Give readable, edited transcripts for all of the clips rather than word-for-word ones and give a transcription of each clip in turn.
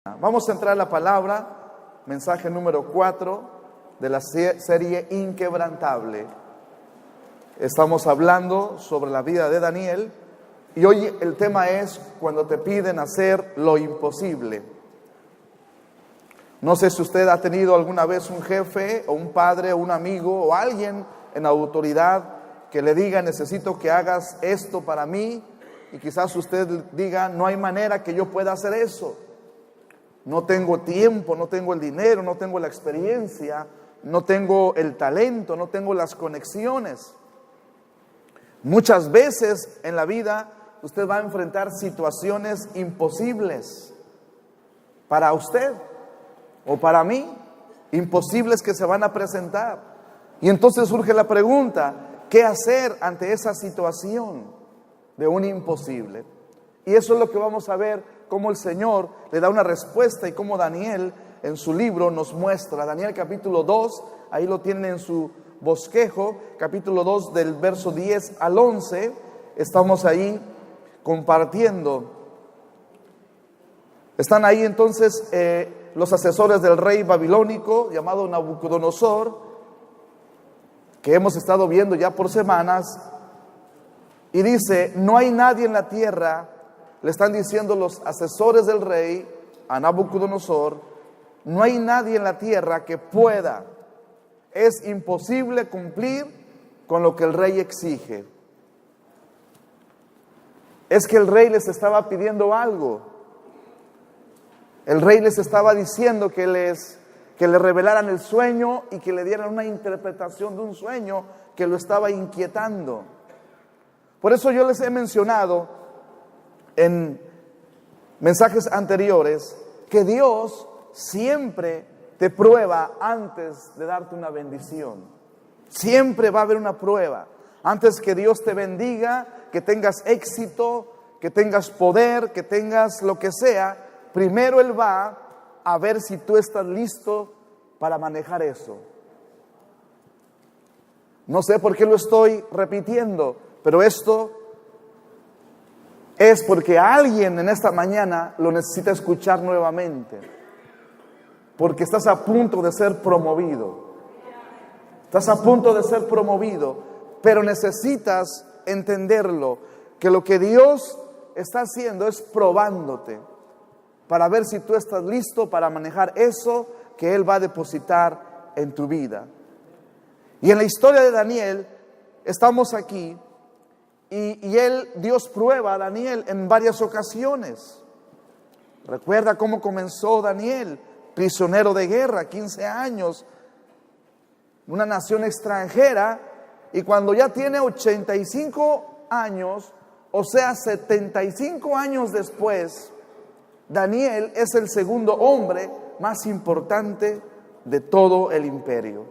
Vamos a entrar a la palabra, mensaje número 4 de la serie Inquebrantable. Estamos hablando sobre la vida de Daniel y hoy el tema es cuando te piden hacer lo imposible. No sé si usted ha tenido alguna vez un jefe o un padre o un amigo o alguien en autoridad que le diga: necesito que hagas esto para mí, y quizás usted diga: no hay manera que yo pueda hacer eso. No tengo tiempo, no tengo el dinero, no tengo la experiencia, no tengo el talento, no tengo las conexiones. Muchas veces en la vida usted va a enfrentar situaciones imposibles para usted o para mí, imposibles que se van a presentar. Y entonces surge la pregunta: ¿qué hacer ante esa situación de un imposible? Y eso es lo que vamos a ver, cómo el Señor le da una respuesta y cómo Daniel en su libro nos muestra. Daniel capítulo 2, ahí lo tienen en su bosquejo, capítulo 2 del verso 10 al 11, estamos ahí compartiendo. Están ahí entonces los asesores del rey babilónico llamado Nabucodonosor, que hemos estado viendo ya por semanas, y dice: no hay nadie en la tierra. Le están diciendo los asesores del rey a Nabucodonosor: no hay nadie en la tierra que pueda. Es imposible cumplir con lo que el rey exige. Es que el rey les estaba pidiendo algo. El rey les estaba diciendo que le revelaran el sueño y que le dieran una interpretación de un sueño que lo estaba inquietando. Por eso yo les he mencionado en mensajes anteriores que Dios siempre te prueba antes de darte una bendición. Siempre va a haber una prueba. Antes que Dios te bendiga, que tengas éxito, que tengas poder, que tengas lo que sea, primero Él va a ver si tú estás listo para manejar eso. No sé por qué lo estoy repitiendo, pero esto es porque alguien en esta mañana lo necesita escuchar nuevamente. Porque estás a punto de ser promovido. Estás a punto de ser promovido, pero necesitas entenderlo, que lo que Dios está haciendo es probándote para ver si tú estás listo para manejar eso que Él va a depositar en tu vida. Y en la historia de Daniel estamos aquí. Y Dios prueba a Daniel en varias ocasiones. Recuerda cómo comenzó Daniel, prisionero de guerra, 15 años, una nación extranjera, y cuando ya tiene 85 años, o sea, 75 años después, Daniel es el segundo hombre más importante de todo el imperio,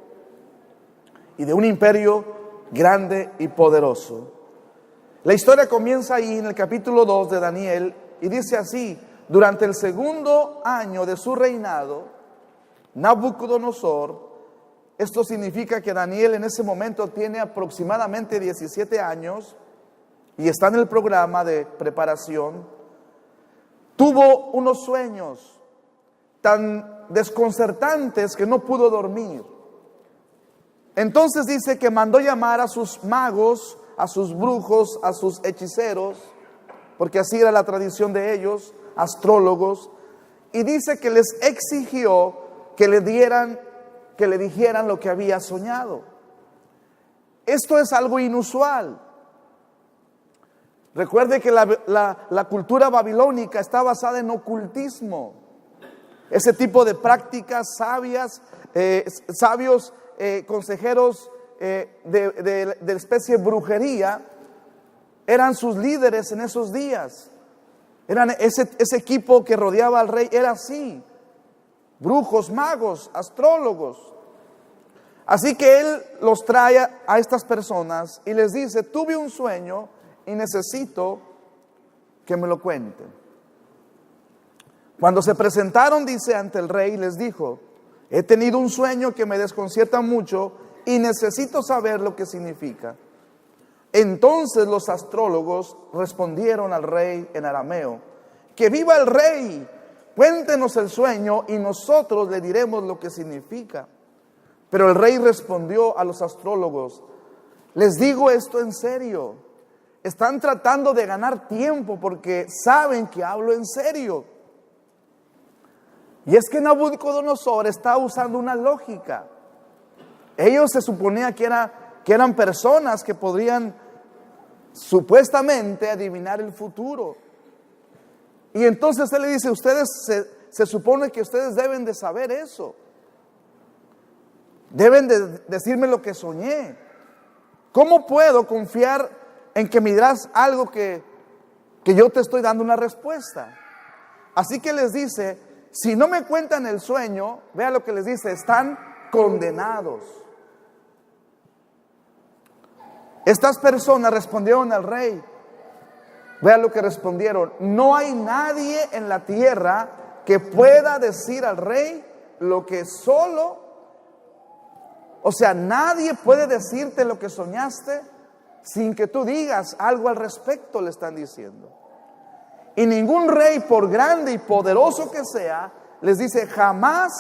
y de un imperio grande y poderoso. La historia comienza ahí en el capítulo 2 de Daniel y dice así: durante el segundo año de su reinado, Nabucodonosor, esto significa que Daniel en ese momento tiene aproximadamente 17 años y está en el programa de preparación, tuvo unos sueños tan desconcertantes que no pudo dormir. Entonces dice que mandó llamar a sus magos, a sus brujos, a sus hechiceros, porque así era la tradición de ellos, astrólogos, y dice que les exigió que le dijeran lo que había soñado. Esto es algo inusual. Recuerde que la cultura babilónica está basada en ocultismo. Ese tipo de prácticas sabios consejeros de especie de brujería eran sus líderes en esos días. Eran ese equipo que rodeaba al rey, era así: brujos, magos, astrólogos. Así que él los trae a estas personas y les dice: tuve un sueño y necesito que me lo cuenten. Cuando se presentaron, dice, ante el rey, les dijo: he tenido un sueño que me desconcierta mucho y necesito saber lo que significa. Entonces los astrólogos respondieron al rey en arameo: que viva el rey, cuéntenos el sueño y nosotros le diremos lo que significa. Pero el rey respondió a los astrólogos: les digo esto en serio. Están tratando de ganar tiempo porque saben que hablo en serio. Y es que Nabucodonosor está usando una lógica. Ellos se suponía que eran personas que podrían supuestamente adivinar el futuro. Y entonces él le dice: ustedes se supone que ustedes deben de saber eso. Deben de decirme lo que soñé. ¿Cómo puedo confiar en que me dirás algo que yo te estoy dando una respuesta? Así que les dice: si no me cuentan el sueño, vea lo que les dice, están condenados. Estas personas respondieron al rey. Vea lo que respondieron: no hay nadie en la tierra que pueda decir al rey lo que nadie puede decirte lo que soñaste sin que tú digas algo al respecto, le están diciendo. Y ningún rey, por grande y poderoso que sea, les dice, jamás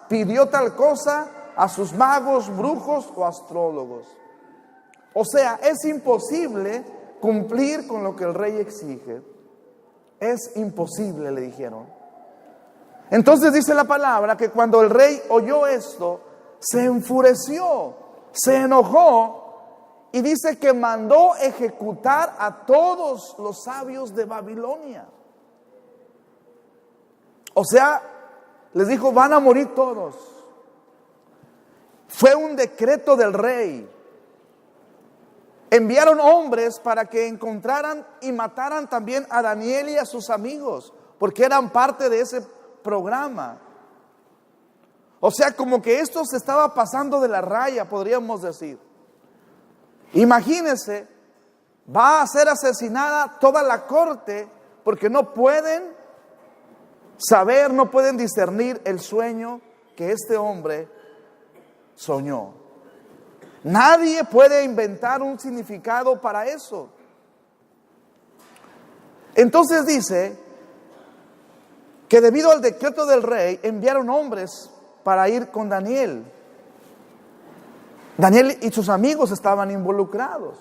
pidió tal cosa a sus magos, brujos o astrólogos. O sea, es imposible cumplir con lo que el rey exige. Es imposible, le dijeron. Entonces dice la palabra que cuando el rey oyó esto, se enfureció, se enojó y dice que mandó ejecutar a todos los sabios de Babilonia. O sea, les dijo, van a morir todos. Fue un decreto del rey. Enviaron hombres para que encontraran y mataran también a Daniel y a sus amigos, porque eran parte de ese programa. O sea, como que esto se estaba pasando de la raya, podríamos decir. Imagínense, va a ser asesinada toda la corte porque no pueden saber, no pueden discernir el sueño que este hombre soñó. Nadie puede inventar un significado para eso. Entonces dice que debido al decreto del rey enviaron hombres para ir con Daniel. Daniel y sus amigos estaban involucrados.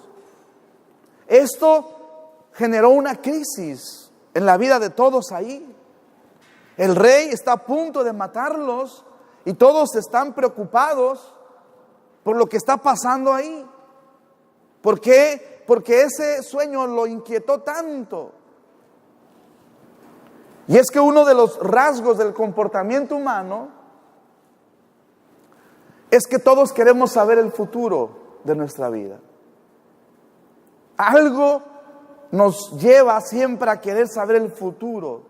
Esto generó una crisis en la vida de todos ahí. El rey está a punto de matarlos y todos están preocupados por lo que está pasando ahí. ¿Por qué? Porque ese sueño lo inquietó tanto. Y es que uno de los rasgos del comportamiento humano es que todos queremos saber el futuro de nuestra vida. Algo nos lleva siempre a querer saber el futuro.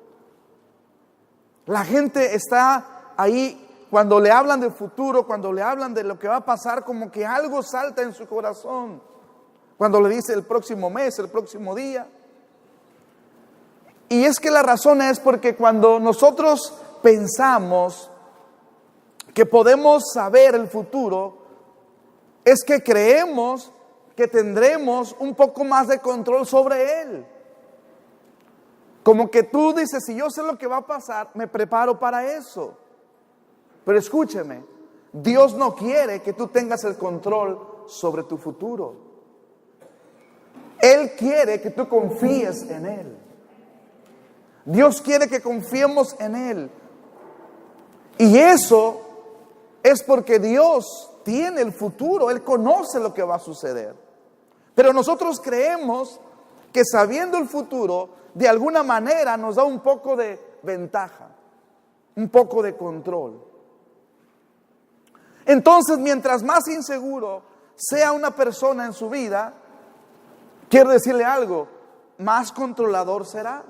La gente está ahí cuando le hablan del futuro, cuando le hablan de lo que va a pasar, como que algo salta en su corazón. Cuando le dice el próximo mes, el próximo día. Y es que la razón es porque cuando nosotros pensamos que podemos saber el futuro, es que creemos que tendremos un poco más de control sobre él. Como que tú dices, si yo sé lo que va a pasar, me preparo para eso. Pero escúcheme, Dios no quiere que tú tengas el control sobre tu futuro. Él quiere que tú confíes en Él. Dios quiere que confiemos en Él. Y eso es porque Dios tiene el futuro, Él conoce lo que va a suceder. Pero nosotros creemos que sabiendo el futuro, de alguna manera nos da un poco de ventaja, un poco de control. Entonces, mientras más inseguro sea una persona en su vida, quiero decirle algo, más controlador será.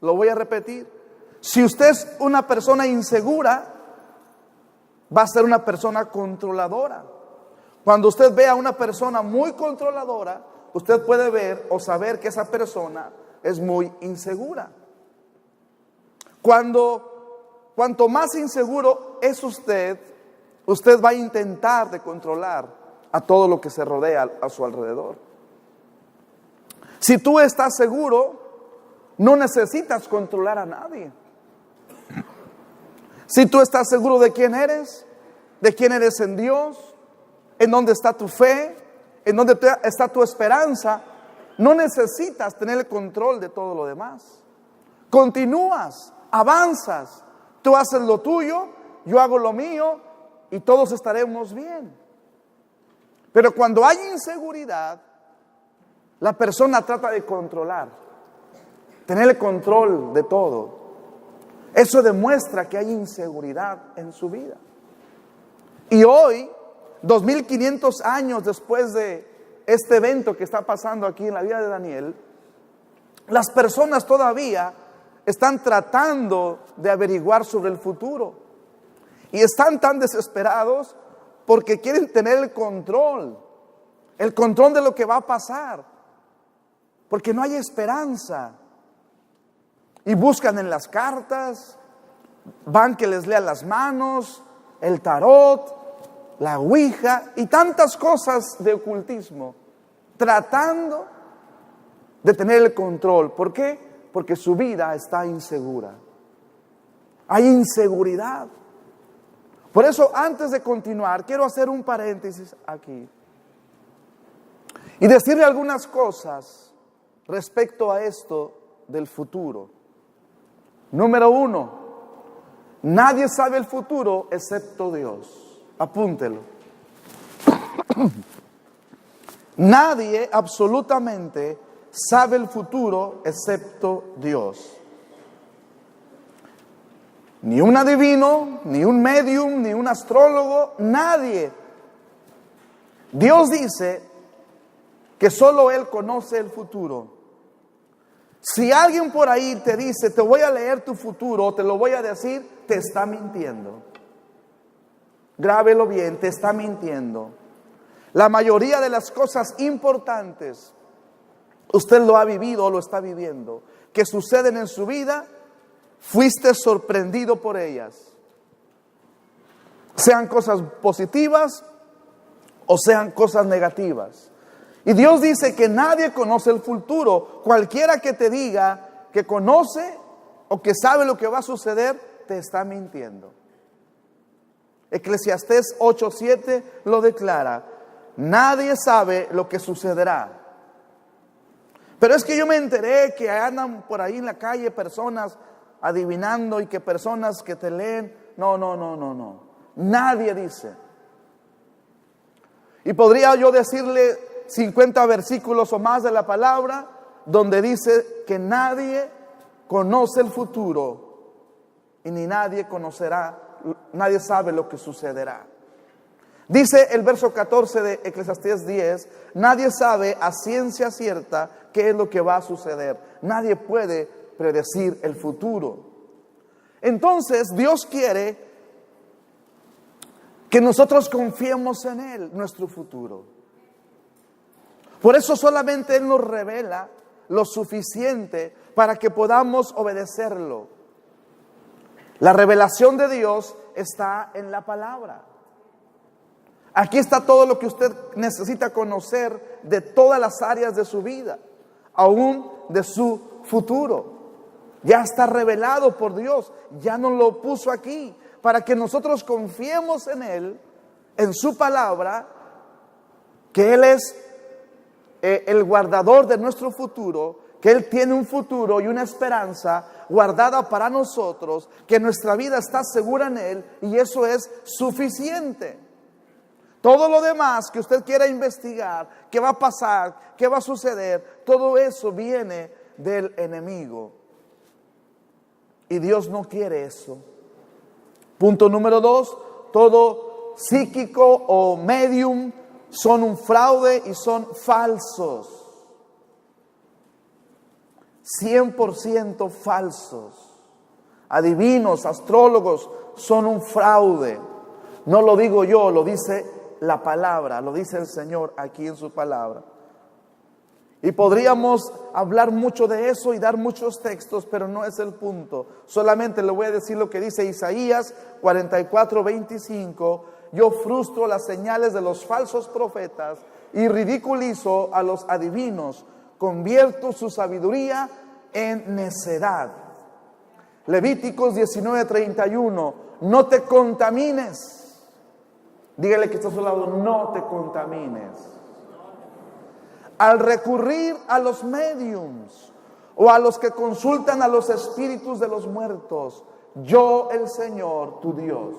Lo voy a repetir. Si usted es una persona insegura, va a ser una persona controladora. Cuando usted ve a una persona muy controladora, usted puede ver o saber que esa persona es muy insegura. Cuanto más inseguro es usted va a intentar de controlar a todo lo que se rodea a su alrededor. Si tú estás seguro, No necesitas controlar a nadie. Si tú estás seguro de quién eres en Dios, en dónde está tu fe, en dónde está tu esperanza, no necesitas tener el control de todo lo demás. Continúas, avanzas, tú haces lo tuyo, yo hago lo mío y todos estaremos bien. Pero cuando hay inseguridad, la persona trata de controlar, tener el control de todo. Eso demuestra que hay inseguridad en su vida. Y hoy, 2500 años después de este evento que está pasando aquí en la vida de Daniel, las personas todavía están tratando de averiguar sobre el futuro. Y están tan desesperados porque quieren tener el control de lo que va a pasar. Porque no hay esperanza. Y buscan en las cartas, van que les lean las manos, el tarot, la ouija y tantas cosas de ocultismo, tratando de tener el control. ¿Por qué? Porque su vida está insegura. Hay inseguridad. Por eso, antes de continuar, quiero hacer un paréntesis aquí y decirle algunas cosas respecto a esto del futuro. Número 1, nadie sabe el futuro excepto Dios. Apúntelo. Nadie absolutamente sabe el futuro excepto Dios. Ni un adivino, ni un medium, ni un astrólogo, nadie. Dios dice que solo Él conoce el futuro. Si alguien por ahí te dice, te voy a leer tu futuro, te lo voy a decir, te está mintiendo. Grábelo bien, te está mintiendo. La mayoría de las cosas importantes, usted lo ha vivido o lo está viviendo, que suceden en su vida, fuiste sorprendido por ellas. Sean cosas positivas o sean cosas negativas. Y Dios dice que nadie conoce el futuro. Cualquiera que te diga que conoce o que sabe lo que va a suceder, te está mintiendo. Eclesiastés 8:7 lo declara. Nadie sabe lo que sucederá. Pero es que yo me enteré que andan por ahí en la calle personas adivinando y que personas que te leen. No. Nadie dice. Y podría yo decirle 50 versículos o más de la palabra donde dice que nadie conoce el futuro y ni nadie sabe lo que sucederá. Dice el verso 14 de Eclesiastés 10, nadie sabe a ciencia cierta qué es lo que va a suceder. Nadie puede predecir el futuro. Entonces Dios quiere que nosotros confiemos en Él, nuestro futuro. Por eso solamente Él nos revela lo suficiente para que podamos obedecerlo. La revelación de Dios está en la palabra. Aquí está todo lo que usted necesita conocer de todas las áreas de su vida, aún de su futuro. Ya está revelado por Dios, ya nos lo puso aquí, para que nosotros confiemos en Él, en su palabra, que Él es el guardador de nuestro futuro, que Él tiene un futuro y una esperanza guardada para nosotros, que nuestra vida está segura en Él y eso es suficiente. Todo lo demás que usted quiera investigar, qué va a pasar, qué va a suceder, todo eso viene del enemigo. Y Dios no quiere eso. Punto número 2, todo psíquico o medium son un fraude y son falsos. 100% falsos. Adivinos, astrólogos son un fraude. No lo digo yo, lo dice la palabra, lo dice el Señor aquí en su palabra. Y podríamos hablar mucho de eso y dar muchos textos, pero no es el punto. Solamente le voy a decir lo que dice Isaías 44:25. Yo frustro las señales de los falsos profetas y ridiculizo a los adivinos. Convierto su sabiduría en necedad. Levíticos 19:31, no te contamines. Dígale que está a su lado, no te contamines. Al recurrir a los mediums o a los que consultan a los espíritus de los muertos, yo el Señor, tu Dios.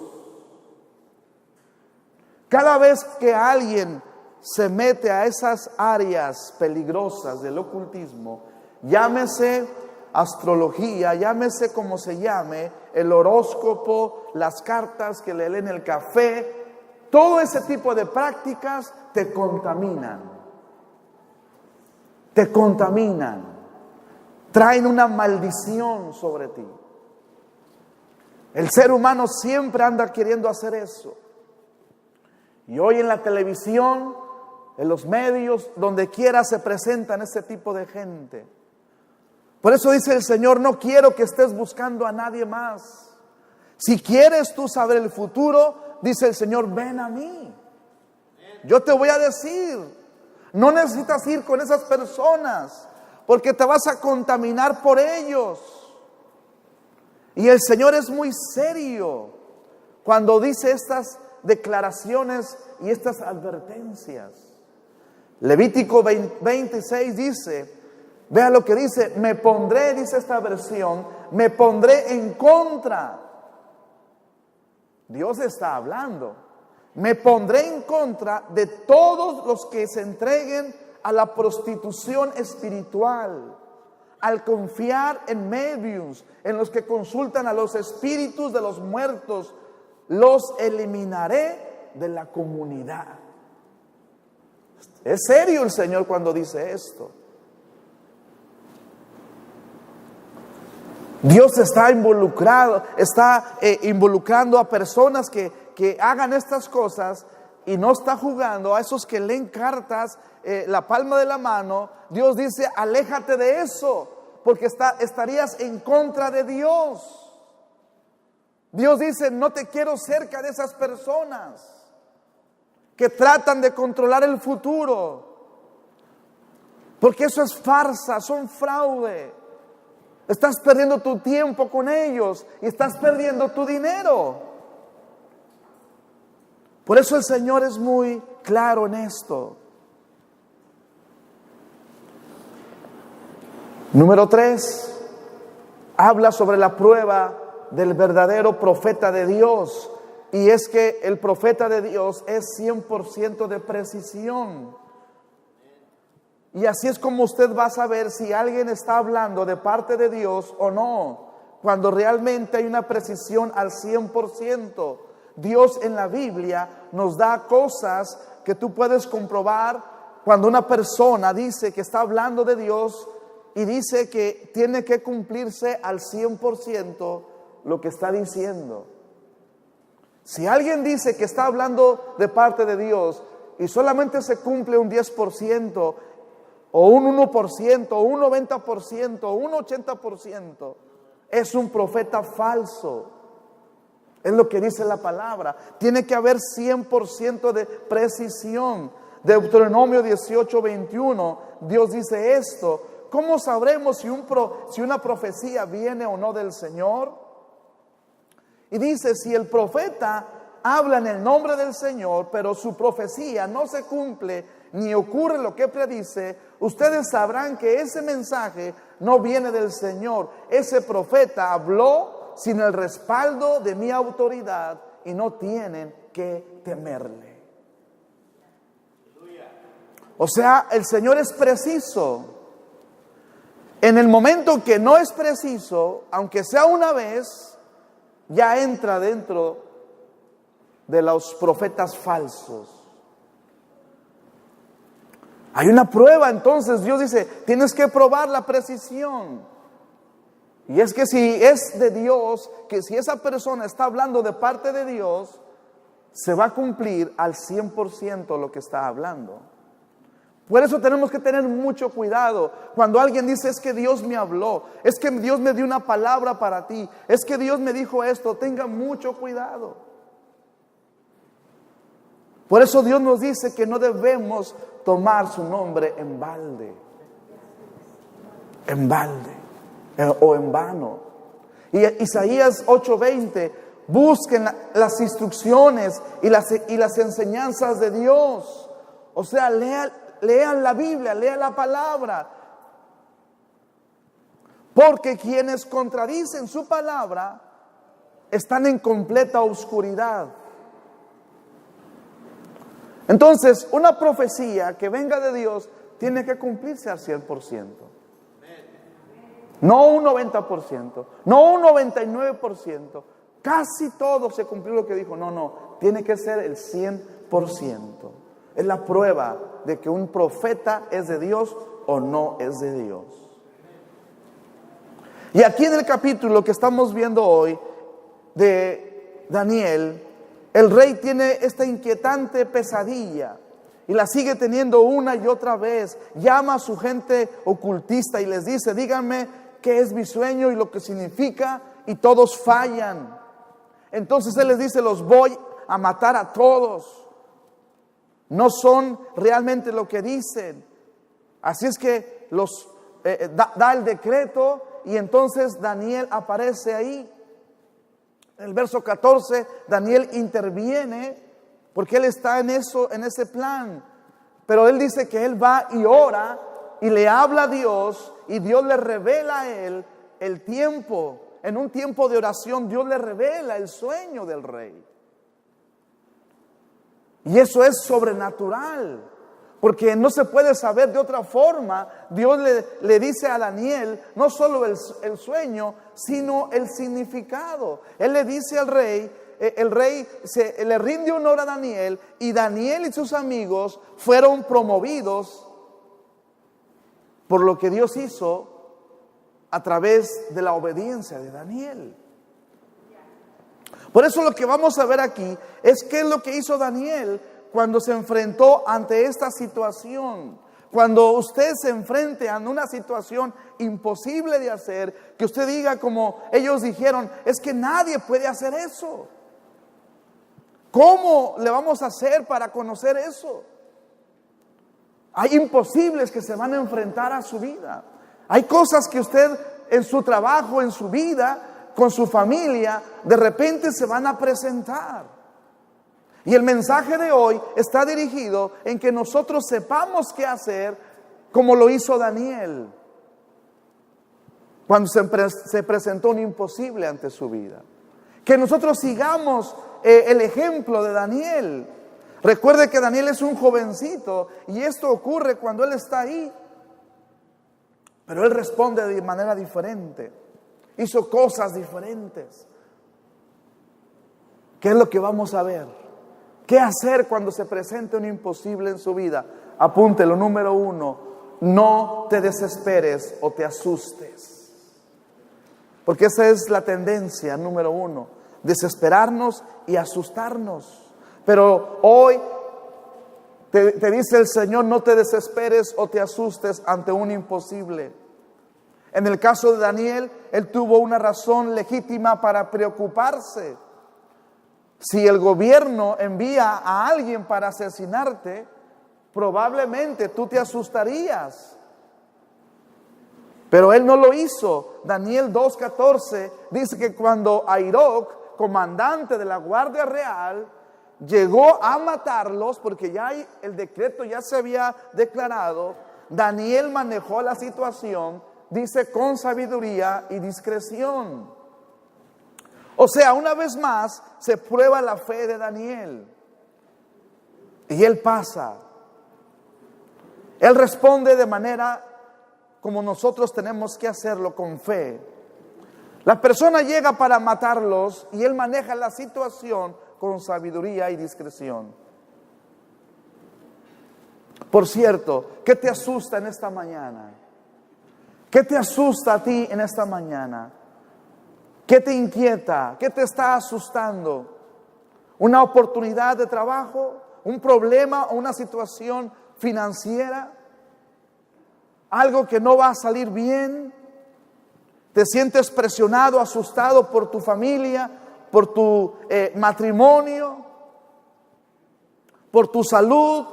Cada vez que alguien se mete a esas áreas peligrosas del ocultismo, llámese astrología, llámese como se llame, el horóscopo, las cartas que le leen el café, todo ese tipo de prácticas te contaminan. Te contaminan. Traen una maldición sobre ti. El ser humano siempre anda queriendo hacer eso. Y hoy en la televisión, en los medios, donde quiera se presentan ese tipo de gente. Por eso dice el Señor, no quiero que estés buscando a nadie más. Si quieres tú saber el futuro, dice el Señor, ven a mí. Yo te voy a decir, no necesitas ir con esas personas, porque te vas a contaminar por ellos. Y el Señor es muy serio cuando dice estas declaraciones y estas advertencias. Levítico 26 dice, vea lo que dice, me pondré, dice esta versión, me pondré en contra. Dios está hablando. Me pondré en contra de todos los que se entreguen a la prostitución espiritual, al confiar en mediums, en los que consultan a los espíritus de los muertos, los eliminaré de la comunidad. Es serio el Señor cuando dice esto. Dios está involucrado, está involucrando a personas que hagan estas cosas y no está jugando a esos que leen cartas, la palma de la mano. Dios dice, aléjate de eso, porque estarías en contra de Dios. Dios dice, no te quiero cerca de esas personas que tratan de controlar el futuro, porque eso es farsa, son fraude. Estás perdiendo tu tiempo con ellos y estás perdiendo tu dinero. Por eso el Señor es muy claro en esto. Número 3, habla sobre la prueba del verdadero profeta de Dios. Y es que el profeta de Dios es 100% de precisión. Y así es como usted va a saber si alguien está hablando de parte de Dios o no, cuando realmente hay una precisión al 100%. Dios en la Biblia nos da cosas que tú puedes comprobar cuando una persona dice que está hablando de Dios y dice que tiene que cumplirse al 100% lo que está diciendo. Si alguien dice que está hablando de parte de Dios y solamente se cumple un 10%, o un 1%, o un 90%, o un 80%, es un profeta falso. Es lo que dice la palabra. Tiene que haber 100% de precisión. Deuteronomio 18:21, Dios dice esto. ¿Cómo sabremos si una profecía viene o no del Señor? Y dice, si el profeta habla en el nombre del Señor, pero su profecía no se cumple, ni ocurre lo que predice, ustedes sabrán que ese mensaje no viene del Señor. Ese profeta habló sin el respaldo de mi autoridad y no tienen que temerle. O sea, el Señor es preciso. En el momento que no es preciso, aunque sea una vez, ya entra dentro de los profetas falsos. Hay una prueba, entonces Dios dice, tienes que probar la precisión. Y es que si es de Dios, que si esa persona está hablando de parte de Dios, se va a cumplir al 100% lo que está hablando. Por eso tenemos que tener mucho cuidado. Cuando alguien dice, es que Dios me habló, es que Dios me dio una palabra para ti, es que Dios me dijo esto, tenga mucho cuidado. Por eso Dios nos dice que no debemos tomar su nombre en balde. En balde. o en vano. Y Isaías 8:20, busquen las instrucciones y las enseñanzas de Dios. O sea, lean la Biblia, lean la palabra. Porque quienes contradicen su palabra están en completa oscuridad. Entonces, una profecía que venga de Dios tiene que cumplirse al 100%. No un 90%, no un 99%. Casi todo se cumplió lo que dijo. No, tiene que ser el 100%. Es la prueba de que un profeta es de Dios o no es de Dios. Y aquí en el capítulo que estamos viendo hoy de Daniel, el rey tiene esta inquietante pesadilla y la sigue teniendo una y otra vez. Llama a su gente ocultista y les dice: díganme qué es mi sueño y lo que significa, y todos fallan. Entonces él les dice: los voy a matar a todos. No son realmente lo que dicen. Así es que da el decreto, y entonces Daniel aparece ahí. En el verso 14, Daniel interviene porque él está en ese plan. Pero él dice que él va y ora y le habla a Dios, y Dios le revela a él el tiempo. En un tiempo de oración, Dios le revela el sueño del rey. Y eso es sobrenatural, porque no se puede saber de otra forma. Dios le dice a Daniel no solo el sueño, sino el significado. Él le dice al rey, el rey le rinde honor a Daniel, y Daniel y sus amigos fueron promovidos por lo que Dios hizo a través de la obediencia de Daniel. Por eso lo que vamos a ver aquí es qué es lo que hizo Daniel cuando se enfrentó ante esta situación. Cuando usted se enfrente a una situación imposible de hacer, que usted diga como ellos dijeron: es que nadie puede hacer eso. ¿Cómo le vamos a hacer para conocer eso? Hay imposibles que se van a enfrentar a su vida. Hay cosas que usted en su trabajo, en su vida, con su familia, de repente se van a presentar. Y el mensaje de hoy está dirigido en que nosotros sepamos qué hacer, como lo hizo Daniel cuando se presentó un imposible ante su vida. Que nosotros sigamos el ejemplo de Daniel. Recuerde que Daniel es un jovencito, y esto ocurre cuando él está ahí. Pero él responde de manera diferente. Hizo cosas diferentes. ¿Qué es lo que vamos a ver? ¿Qué hacer cuando se presente un imposible en su vida? Apúntelo. Número 1, no te desesperes o te asustes. Porque esa es la tendencia número 1, desesperarnos y asustarnos. Pero hoy te dice el Señor: no te desesperes o te asustes ante un imposible. En el caso de Daniel, él tuvo una razón legítima para preocuparse. Si el gobierno envía a alguien para asesinarte, probablemente tú te asustarías. Pero él no lo hizo. Daniel 2:14 dice que cuando Aroc, comandante de la Guardia Real, llegó a matarlos, porque ya el decreto ya se había declarado, Daniel manejó la situación, dice, con sabiduría y discreción. O sea, una vez más se prueba la fe de Daniel. Y él pasa. Él responde de manera como nosotros tenemos que hacerlo, con fe. La persona llega para matarlos y él maneja la situación con sabiduría y discreción. Por cierto, ¿qué te asusta en esta mañana? ¿Qué te asusta a ti en esta mañana? ¿Qué te inquieta? ¿Qué te está asustando? ¿Una oportunidad de trabajo? ¿Un problema o una situación financiera? ¿Algo que no va a salir bien? ¿Te sientes presionado, asustado por tu familia, por tu matrimonio, por tu salud,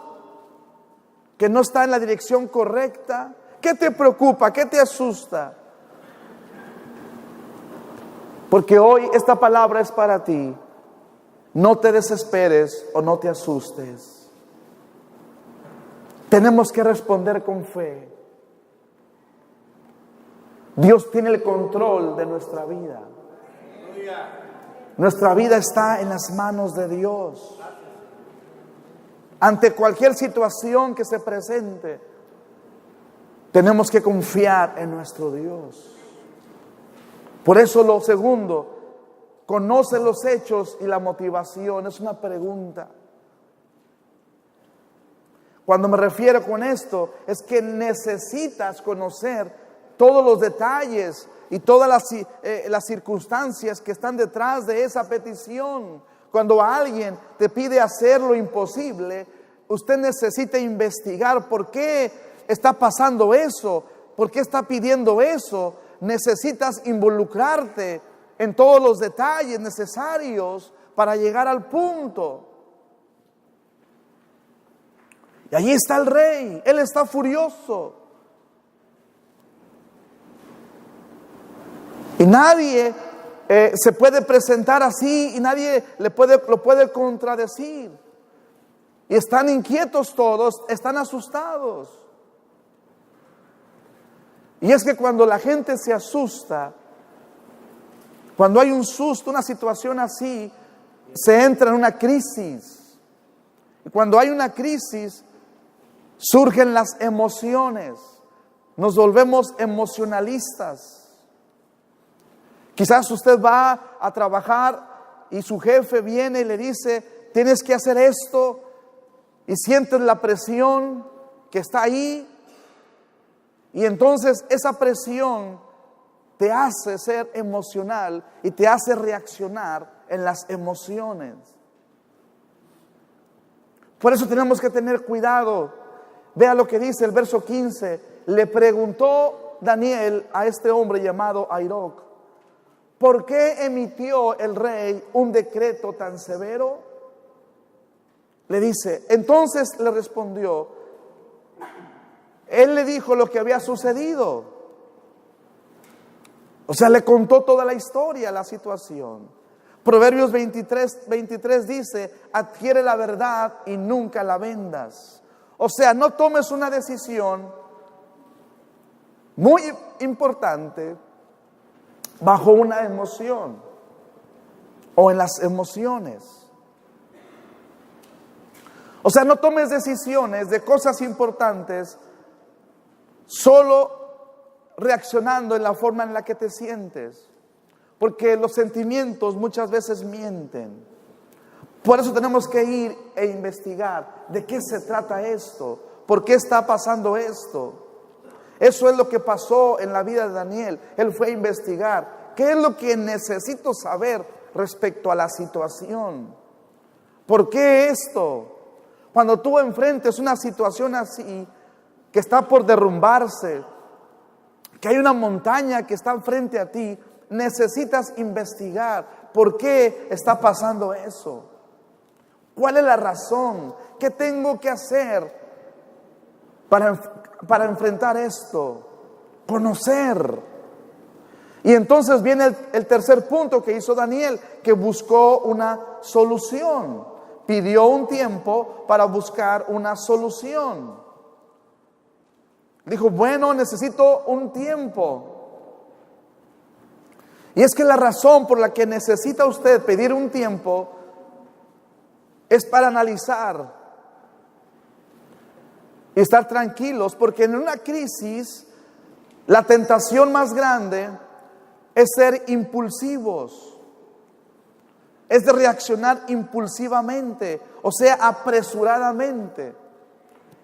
que no está en la dirección correcta? ¿Qué te preocupa? ¿Qué te asusta? Porque hoy esta palabra es para ti. No te desesperes o no te asustes. Tenemos que responder con fe. Dios tiene el control de nuestra vida. Nuestra vida está en las manos de Dios. Ante cualquier situación que se presente, tenemos que confiar en nuestro Dios. Por eso lo segundo, conoce los hechos y la motivación. Es una pregunta. Cuando me refiero con esto, es que necesitas conocer todos los detalles y todas las circunstancias que están detrás de esa petición. Cuando alguien te pide hacer lo imposible, usted necesita investigar por qué está pasando eso, por qué está pidiendo eso. Necesitas involucrarte en todos los detalles necesarios para llegar al punto. Y allí está el rey, él está furioso. Y nadie se puede presentar así y nadie lo puede contradecir. Y están inquietos todos, están asustados. Y es que cuando la gente se asusta, cuando hay un susto, una situación así, se entra en una crisis. Y cuando hay una crisis, surgen las emociones. Nos volvemos emocionalistas. Quizás usted va a trabajar y su jefe viene y le dice, tienes que hacer esto, y sientes la presión que está ahí, y entonces esa presión te hace ser emocional y te hace reaccionar en las emociones. Por eso tenemos que tener cuidado. Vea lo que dice el verso 15. Le preguntó Daniel a este hombre llamado Aroc, ¿por qué emitió el rey un decreto tan severo? Le dice, entonces le respondió, él le dijo lo que había sucedido. O sea, le contó toda la historia, la situación. Proverbios 23 dice, adquiere la verdad y nunca la vendas. O sea, no tomes una decisión muy importante bajo una emoción o en las emociones. O sea, no tomes decisiones de cosas importantes solo reaccionando en la forma en la que te sientes, porque los sentimientos muchas veces mienten. Por eso tenemos que ir e investigar de qué se trata esto, por qué está pasando esto. Eso es lo que pasó en la vida de Daniel. Él fue a investigar qué es lo que necesito saber respecto a la situación. ¿Por qué esto? Cuando tú enfrentes una situación así, que está por derrumbarse, que hay una montaña que está frente a ti, necesitas investigar por qué está pasando eso. ¿Cuál es la razón? ¿Qué tengo que hacer para enfrentar esto? Conocer. Y entonces viene el tercer punto que hizo Daniel, que buscó una solución. Pidió un tiempo para buscar una solución. Dijo, bueno, necesito un tiempo. Y es que la razón por la que necesita usted pedir un tiempo es para analizar y estar tranquilos, porque en una crisis la tentación más grande es ser impulsivos, es de reaccionar impulsivamente, o sea, apresuradamente.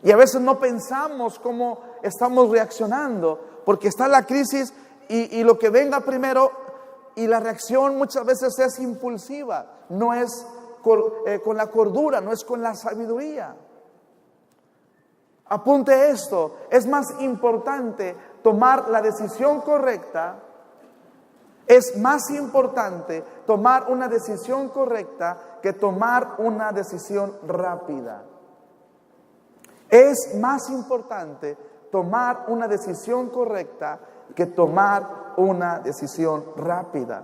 Y a veces no pensamos cómo estamos reaccionando, porque está la crisis y lo que venga primero, y la reacción muchas veces es impulsiva, no es con la cordura, no es con la sabiduría. Apunte esto, es más importante tomar la decisión correcta, es más importante tomar una decisión correcta que tomar una decisión rápida. Es más importante tomar una decisión correcta que tomar una decisión rápida.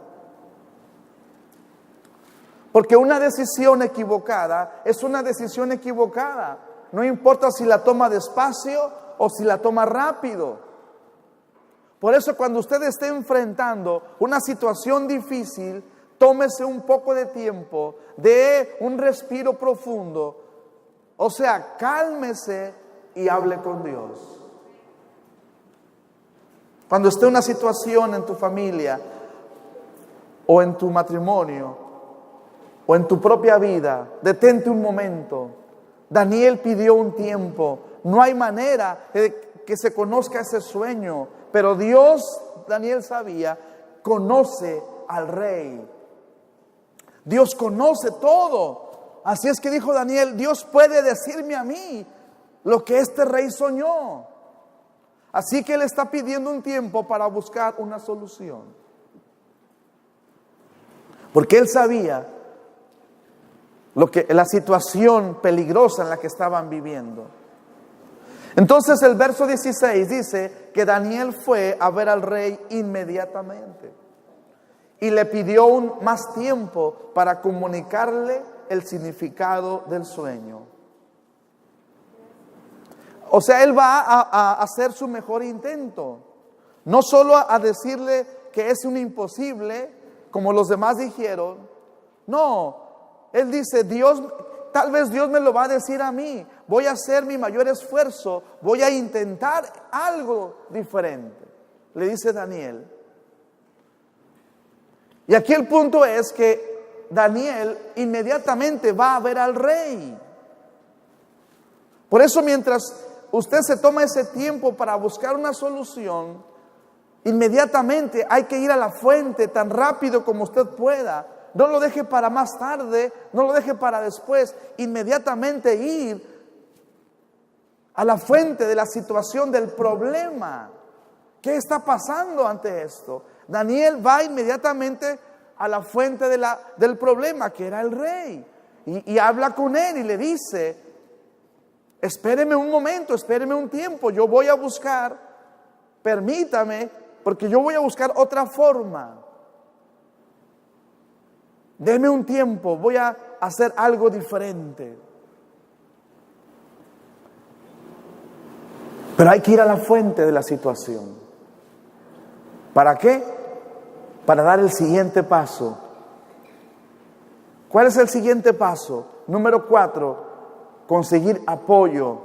Porque una decisión equivocada es una decisión equivocada. No importa si la toma despacio o si la toma rápido. Por eso cuando usted esté enfrentando una situación difícil, tómese un poco de tiempo, dé un respiro profundo. O sea, cálmese y hable con Dios. Cuando esté una situación en tu familia, o en tu matrimonio, o en tu propia vida, detente un momento. Daniel pidió un tiempo. No hay manera de que se conozca ese sueño, pero Dios, Daniel sabía, conoce al rey. Dios conoce todo. Así es que dijo Daniel, Dios puede decirme a mí lo que este rey soñó. Así que él está pidiendo un tiempo para buscar una solución. Porque él sabía la situación peligrosa en la que estaban viviendo. Entonces el verso 16 dice que Daniel fue a ver al rey inmediatamente y le pidió más tiempo para comunicarle el significado del sueño. O sea, él va a hacer su mejor intento, no solo a decirle que es un imposible, como los demás dijeron. No, él dice, tal vez Dios me lo va a decir a mí. Voy a hacer mi mayor esfuerzo, voy a intentar algo diferente, le dice Daniel. Y aquí el punto es que Daniel inmediatamente va a ver al rey. Por eso mientras usted se toma ese tiempo para buscar una solución, inmediatamente hay que ir a la fuente tan rápido como usted pueda. No lo deje para más tarde, no lo deje para después. Inmediatamente ir a la fuente de la situación, del problema. ¿Qué está pasando ante esto? Daniel va inmediatamente a la fuente del problema, que era el rey. Y habla con él y le dice, espéreme un momento, espéreme un tiempo, yo voy a buscar, permítame, porque yo voy a buscar otra forma. Deme un tiempo, voy a hacer algo diferente. Pero hay que ir a la fuente de la situación. ¿Para qué? Para dar el siguiente paso. ¿Cuál es el siguiente paso? Número 4, conseguir apoyo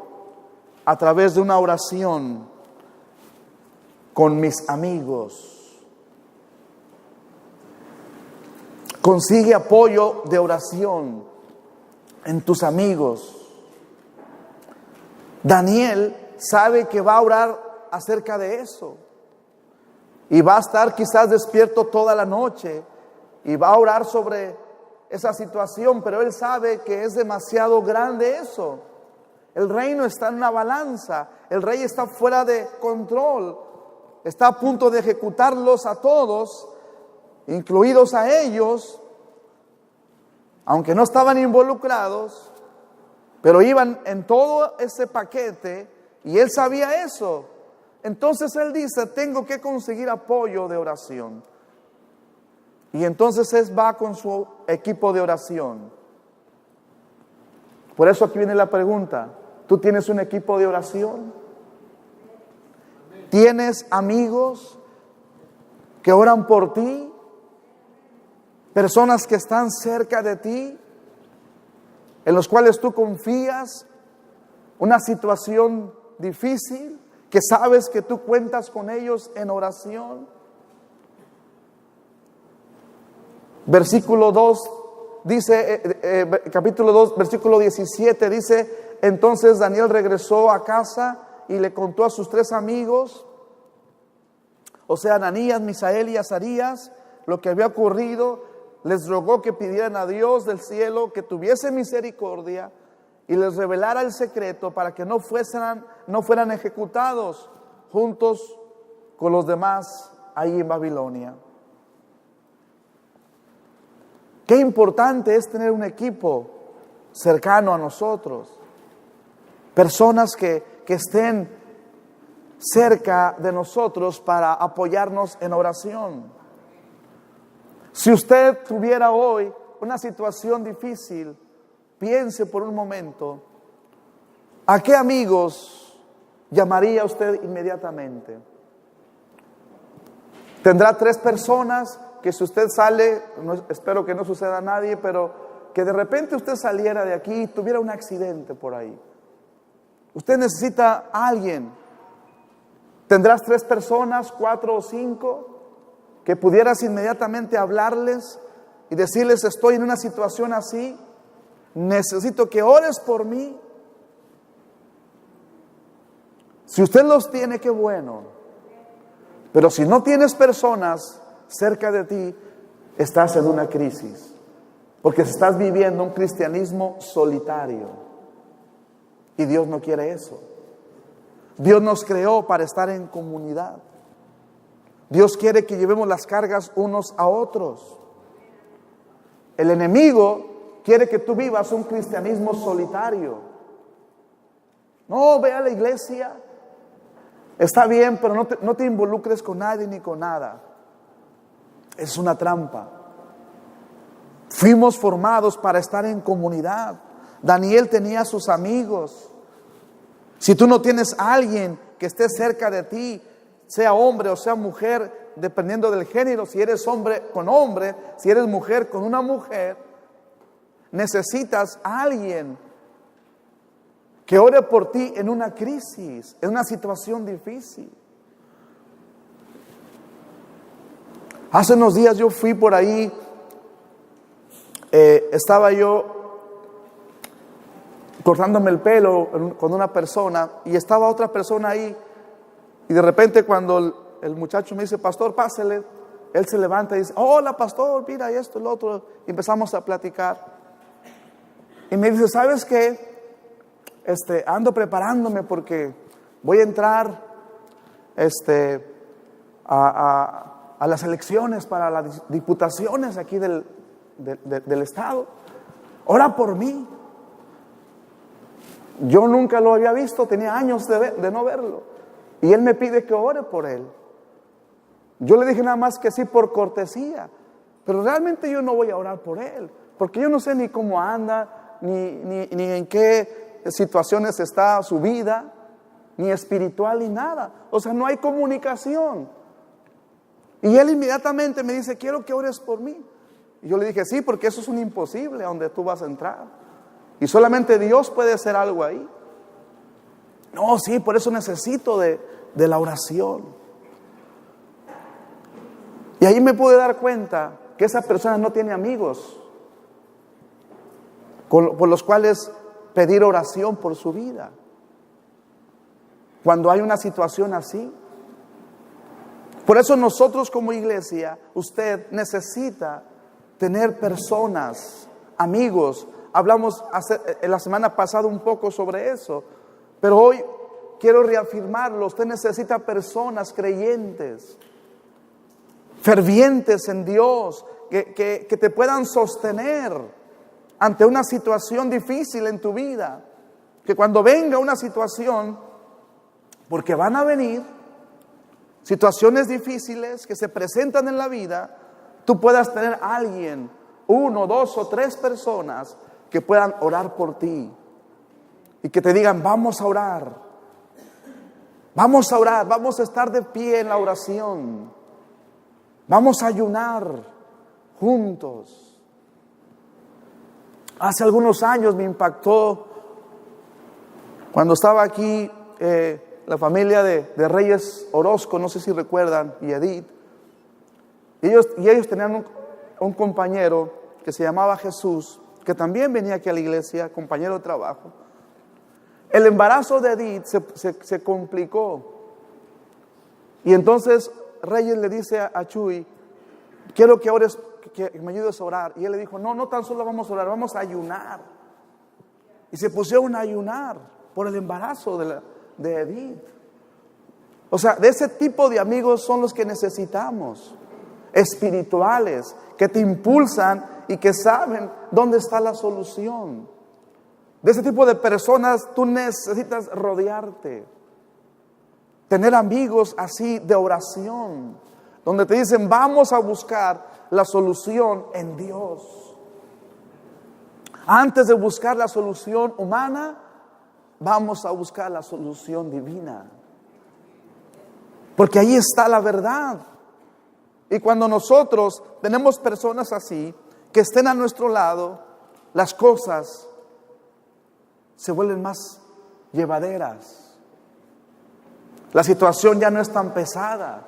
a través de una oración con mis amigos. Consigue apoyo de oración en tus amigos. Daniel sabe que va a orar acerca de eso. Y va a estar quizás despierto toda la noche. Y va a orar sobre esa situación. Pero él sabe que es demasiado grande eso. El reino está en una balanza. El rey está fuera de control. Está a punto de ejecutarlos a todos, incluidos a ellos, aunque no estaban involucrados, pero iban en todo ese paquete y él sabía eso. Entonces él dice, tengo que conseguir apoyo de oración. Y entonces él va con su equipo de oración. Por eso aquí viene la pregunta, ¿tú tienes un equipo de oración? ¿Tienes amigos que oran por ti? Personas que están cerca de ti, en los cuales tú confías, una situación difícil, que sabes que tú cuentas con ellos en oración. Versículo 2 dice, capítulo 2, versículo 17 dice, entonces Daniel regresó a casa y le contó a sus 3 amigos, o sea, Ananías, Misael y Azarías, lo que había ocurrido. Les rogó que pidieran a Dios del cielo que tuviese misericordia y les revelara el secreto para que no fueran ejecutados juntos con los demás ahí en Babilonia. Qué importante es tener un equipo cercano a nosotros, personas que estén cerca de nosotros para apoyarnos en oración. Si usted tuviera hoy una situación difícil, piense por un momento, ¿a qué amigos llamaría usted inmediatamente? Tendrá 3 personas que si usted sale, espero que no suceda a nadie, pero que de repente usted saliera de aquí y tuviera un accidente por ahí. Usted necesita a alguien. Tendrás 3 personas, 4 o 5, que pudieras inmediatamente hablarles y decirles: estoy en una situación así, necesito que ores por mí. Si usted los tiene, qué bueno. Pero si no tienes personas cerca de ti, estás en una crisis. Porque estás viviendo un cristianismo solitario. Y Dios no quiere eso. Dios nos creó para estar en comunidad. Dios quiere que llevemos las cargas unos a otros. El enemigo quiere que tú vivas un cristianismo solitario. No, ve a la iglesia. Está bien, pero no te involucres con nadie ni con nada. Es una trampa. Fuimos formados para estar en comunidad. Daniel tenía sus amigos. Si tú no tienes a alguien que esté cerca de ti, sea hombre o sea mujer, dependiendo del género, si eres hombre con hombre, si eres mujer con una mujer, necesitas a alguien que ore por ti en una crisis, en una situación difícil. Hace unos días yo fui por ahí, estaba yo cortándome el pelo con una persona y estaba otra persona ahí, y de repente cuando el muchacho me dice: pastor, pásele, él se levanta y dice: hola pastor, mira esto y lo otro, y empezamos a platicar y me dice: ¿sabes qué? Ando preparándome porque voy a entrar a las elecciones para las diputaciones aquí del estado. Ora por mí. Yo nunca lo había visto, tenía años de no verlo, y él me pide que ore por él. Yo le dije nada más que sí por cortesía, pero realmente yo no voy a orar por él, porque yo no sé ni cómo anda, ni en qué situaciones está su vida, ni espiritual ni nada. O sea, no hay comunicación. Y él inmediatamente me dice: quiero que ores por mí. Y yo le dije: sí, porque eso es un imposible a donde tú vas a entrar, y solamente Dios puede hacer algo ahí. No, sí, por eso necesito de la oración. Y ahí me pude dar cuenta que esa persona no tiene amigos por los cuales pedir oración por su vida. Cuando hay una situación así. Por eso nosotros como iglesia, usted necesita tener personas, amigos. Hablamos la semana pasada un poco sobre eso, pero hoy quiero reafirmarlo. Usted necesita personas creyentes, fervientes en Dios, que te puedan sostener ante una situación difícil en tu vida. Que cuando venga una situación, porque van a venir situaciones difíciles que se presentan en la vida, tú puedas tener a alguien, 1, 2 o 3 personas que puedan orar por ti y que te digan: vamos a orar, vamos a orar, vamos a estar de pie en la oración, vamos a ayunar juntos. Hace algunos años me impactó cuando estaba aquí la familia de Reyes Orozco, no sé si recuerdan, y Edith. Y ellos tenían un compañero que se llamaba Jesús, que también venía aquí a la iglesia, compañero de trabajo. El embarazo de Edith se complicó. Y entonces Reyes le dice a Chuy: quiero que ores, que me ayudes a orar. Y él le dijo: no tan solo vamos a orar, vamos a ayunar. Y se pusieron a ayunar por el embarazo de Edith. O sea, de ese tipo de amigos son los que necesitamos, espirituales, que te impulsan y que saben dónde está la solución. De ese tipo de personas tú necesitas rodearte, tener amigos así de oración, donde te dicen: vamos a buscar la solución en Dios. Antes de buscar la solución humana, vamos a buscar la solución divina. Porque ahí está la verdad. Y cuando nosotros tenemos personas así, que estén a nuestro lado, las cosas se vuelven más llevaderas. La situación ya no es tan pesada.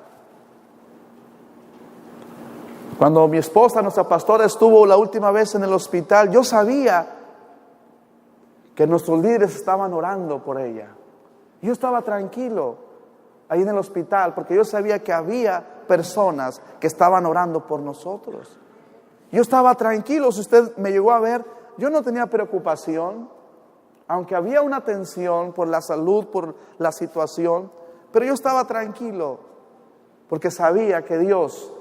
Cuando mi esposa, nuestra pastora, estuvo la última vez en el hospital, yo sabía que nuestros líderes estaban orando por ella. Yo estaba tranquilo ahí en el hospital porque yo sabía que había personas que estaban orando por nosotros. Yo estaba tranquilo. Si usted me llegó a ver, yo no tenía preocupación, aunque había una tensión por la salud, por la situación, pero yo estaba tranquilo porque sabía que Dios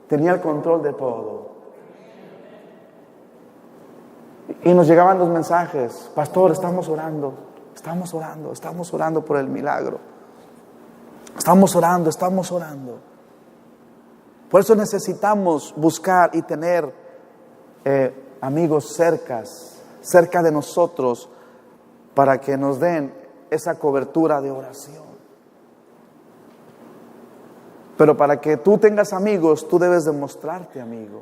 tenía el control de todo. Y nos llegaban los mensajes: pastor, estamos orando por el milagro. Estamos orando. Por eso necesitamos buscar y tener amigos cerca de nosotros, para que nos den esa cobertura de oración. Pero para que tú tengas amigos, tú debes demostrarte amigo.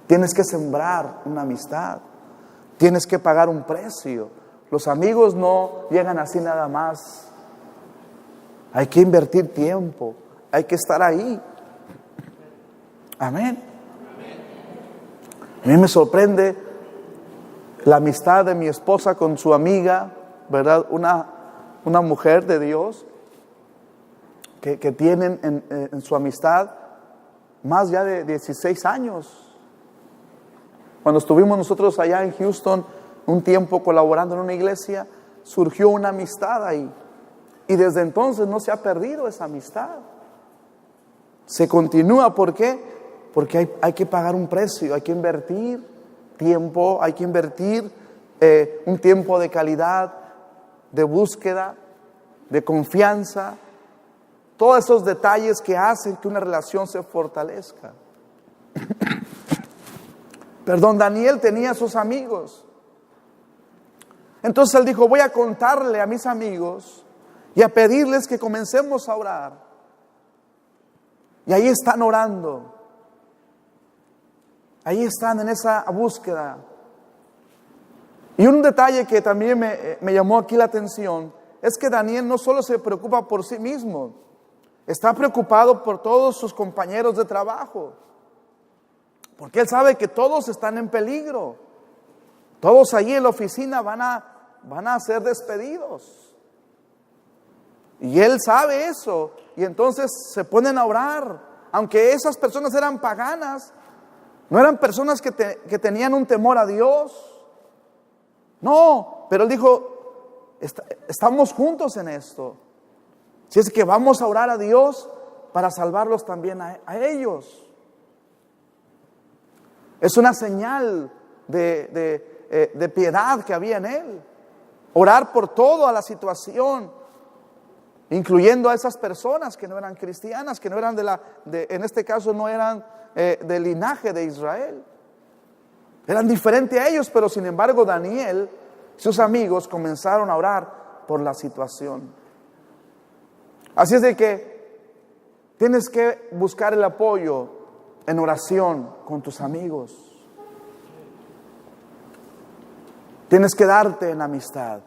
Tienes que sembrar una amistad. Tienes que pagar un precio. Los amigos no llegan así nada más. Hay que invertir tiempo. Hay que estar ahí. Amén. A mí me sorprende la amistad de mi esposa con su amiga, ¿verdad? Una mujer de Dios que tienen en su amistad más ya de 16 años. Cuando estuvimos nosotros allá en Houston un tiempo colaborando en una iglesia, surgió una amistad ahí. Y desde entonces no se ha perdido esa amistad. Se continúa. ¿Por qué? Porque hay que pagar un precio, hay que invertir tiempo, hay que invertir un tiempo de calidad, de búsqueda, de confianza. Todos esos detalles que hacen que una relación se fortalezca. Daniel tenía sus amigos. Entonces él dijo: voy a contarle a mis amigos y a pedirles que comencemos a orar. Y ahí están orando. Ahí están en esa búsqueda. Y un detalle que también me llamó aquí la atención es que Daniel no solo se preocupa por sí mismo, está preocupado por todos sus compañeros de trabajo. Porque él sabe que todos están en peligro. Todos allí en la oficina van a ser despedidos. Y él sabe eso. Y entonces se ponen a orar. Aunque esas personas eran paganas, no eran personas que tenían un temor a Dios. No, pero él dijo: estamos juntos en esto. Si es que vamos a orar a Dios para salvarlos también a ellos. Es una señal de piedad que había en él. Orar por toda la situación, incluyendo a esas personas que no eran cristianas, que no eran en este caso no eran del linaje de Israel. Eran diferentes a ellos, pero sin embargo Daniel y sus amigos comenzaron a orar por la situación. Así es de que tienes que buscar el apoyo en oración con tus amigos. Tienes que darte en amistad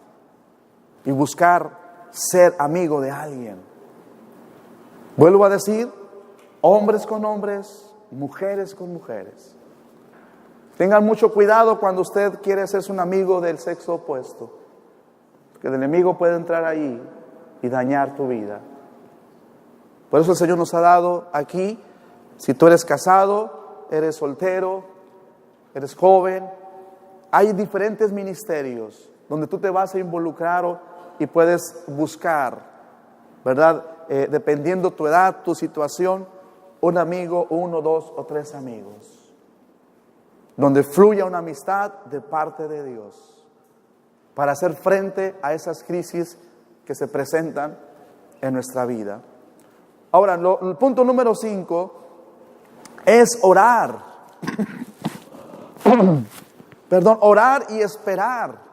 y buscar ser amigo de alguien. Vuelvo a decir: hombres con hombres, mujeres con mujeres. Tengan mucho cuidado cuando usted quiere hacerse un amigo del sexo opuesto, porque el enemigo puede entrar ahí y dañar tu vida. Por eso el Señor nos ha dado aquí, si tú eres casado, eres soltero, eres joven, hay diferentes ministerios donde tú te vas a involucrar y puedes buscar, ¿verdad? Dependiendo tu edad, tu situación, un amigo, 1, 2 o 3 amigos. Donde fluya una amistad de parte de Dios para hacer frente a esas crisis que se presentan en nuestra vida. Ahora, el punto número 5 es orar. orar y esperar.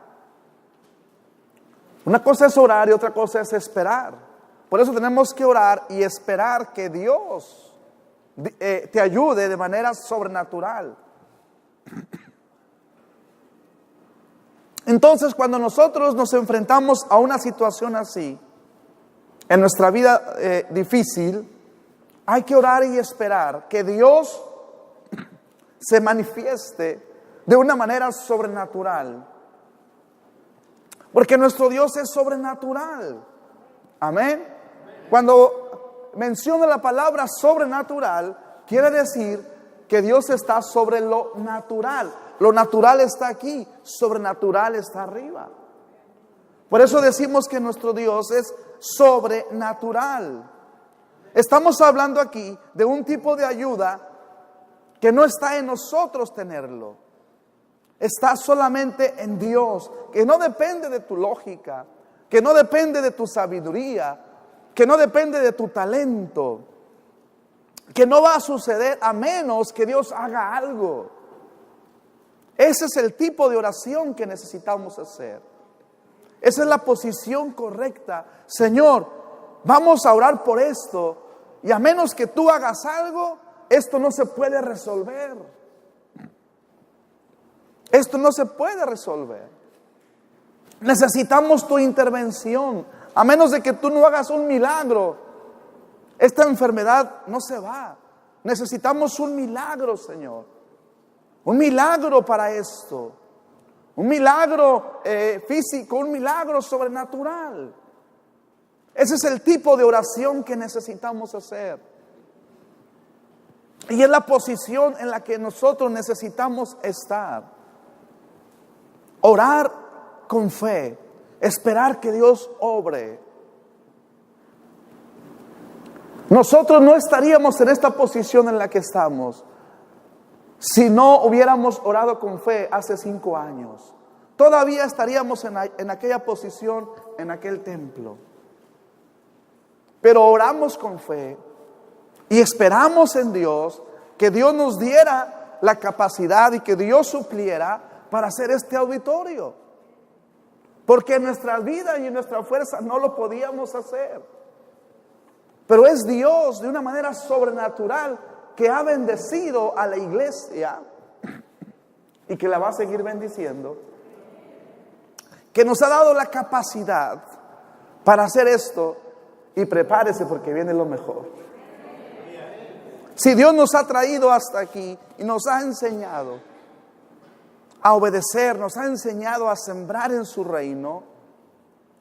Una cosa es orar y otra cosa es esperar. Por eso tenemos que orar y esperar que Dios te ayude de manera sobrenatural. Entonces, cuando nosotros nos enfrentamos a una situación así, en nuestra vida difícil, hay que orar y esperar que Dios se manifieste de una manera sobrenatural. Porque nuestro Dios es sobrenatural. Amén. Cuando menciona la palabra sobrenatural, quiere decir que Dios está sobre lo natural. Lo natural está aquí, sobrenatural está arriba. Por eso decimos que nuestro Dios es sobrenatural. Estamos hablando aquí de un tipo de ayuda que no está en nosotros tenerlo. Está solamente en Dios, que no depende de tu lógica, que no depende de tu sabiduría, que no depende de tu talento, que no va a suceder a menos que Dios haga algo. Ese es el tipo de oración que necesitamos hacer. Esa es la posición correcta. Señor, vamos a orar por esto, y a menos que tú hagas algo, esto no se puede resolver. Esto no se puede resolver. Necesitamos tu intervención. A menos de que tú no hagas un milagro, esta enfermedad no se va. Necesitamos un milagro, Señor. Un milagro para esto. Un milagro físico, un milagro sobrenatural. Ese es el tipo de oración que necesitamos hacer. Y es la posición en la que nosotros necesitamos estar. Orar con fe, esperar que Dios obre. Nosotros no estaríamos en esta posición en la que estamos si no hubiéramos orado con fe hace 5 años. Todavía estaríamos en aquella posición, en aquel templo. Pero oramos con fe y esperamos en Dios que Dios nos diera la capacidad y que Dios supliera para hacer este auditorio. Porque en nuestra vida y en nuestra fuerza no lo podíamos hacer. Pero es Dios de una manera sobrenatural que ha bendecido a la iglesia y que la va a seguir bendiciendo, que nos ha dado la capacidad para hacer esto. Y prepárese porque viene lo mejor. Si Dios nos ha traído hasta aquí y nos ha enseñado a obedecer, nos ha enseñado a sembrar en su reino,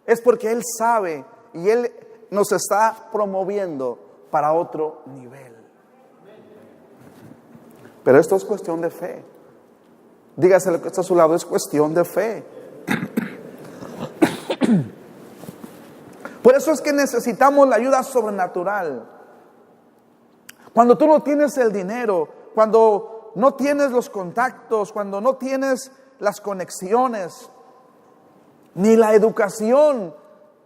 es porque Él sabe y Él nos está promoviendo para otro nivel. Pero esto es cuestión de fe. Dígase lo que está a su lado, es cuestión de fe. Por eso es que necesitamos la ayuda sobrenatural. Cuando tú no tienes el dinero, cuando no tienes los contactos, cuando no tienes las conexiones, ni la educación,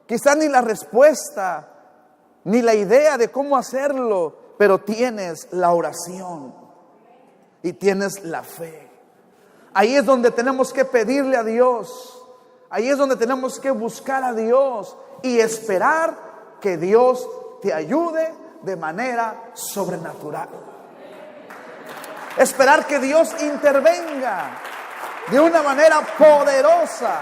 quizás ni la respuesta, ni la idea de cómo hacerlo, pero tienes la oración y tienes la fe. Ahí es donde tenemos que pedirle a Dios. Ahí es donde tenemos que buscar a Dios y esperar que Dios te ayude de manera sobrenatural. Esperar que Dios intervenga de una manera poderosa.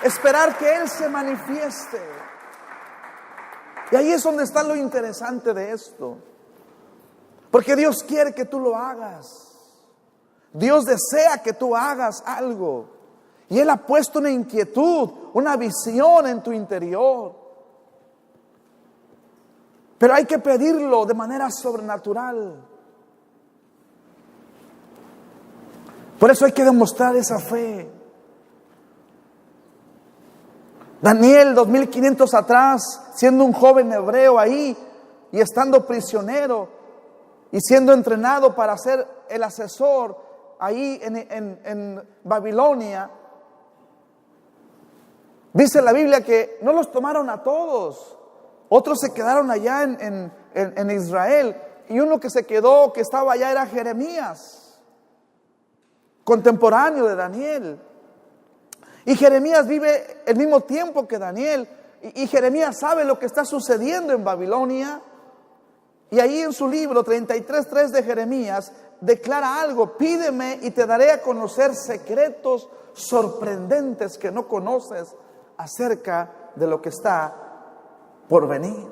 Esperar que Él se manifieste. Y ahí es donde está lo interesante de esto. Porque Dios quiere que tú lo hagas. Dios desea que tú hagas algo. Y Él ha puesto una inquietud, una visión en tu interior. Pero hay que pedirlo de manera sobrenatural. Por eso hay que demostrar esa fe. Daniel, 2500 atrás, siendo un joven hebreo ahí y estando prisionero y siendo entrenado para ser el asesor ahí en Babilonia, dice la Biblia que no los tomaron a todos. Otros se quedaron allá en Israel. Y uno que se quedó, que estaba allá, era Jeremías. contemporáneo de Daniel. Y Jeremías vive el mismo tiempo que Daniel. Y Jeremías sabe lo que está sucediendo en Babilonia. Y ahí en su libro 33:3 de Jeremías declara algo: pídeme y te daré a conocer secretos sorprendentes que no conoces acerca de lo que está por venir.